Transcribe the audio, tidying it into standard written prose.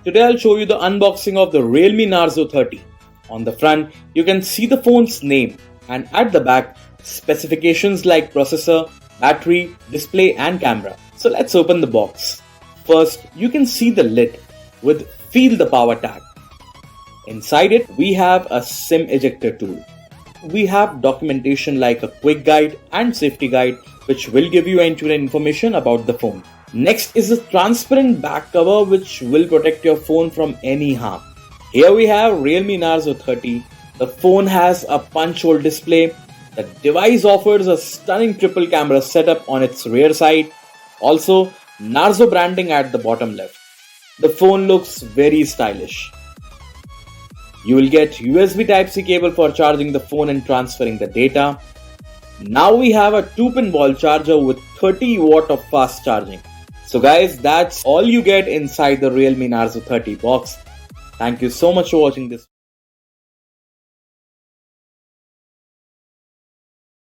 Today I'll show you the unboxing of the Realme Narzo 30. On the front, you can see the phone's name, and at the back, specifications like processor, battery, display and camera. So let's open the box. First, you can see the lid with Feel the Power tag. Inside it, we have a SIM ejector tool. We have documentation like a quick guide and safety guide which will give you end-to-end information about the phone. Next is a transparent back cover which will protect your phone from any harm. Here we have Realme Narzo 30. The phone has a punch-hole display. The device offers a stunning triple camera setup on its rear side. Also, Narzo branding at the bottom left. The phone looks very stylish. You will get USB Type-C cable for charging the phone and transferring the data. Now we have a 2-pin wall charger with 30 watt of fast charging. So guys, that's all you get inside the Realme Narzo 30 box. Thank you so much for watching this.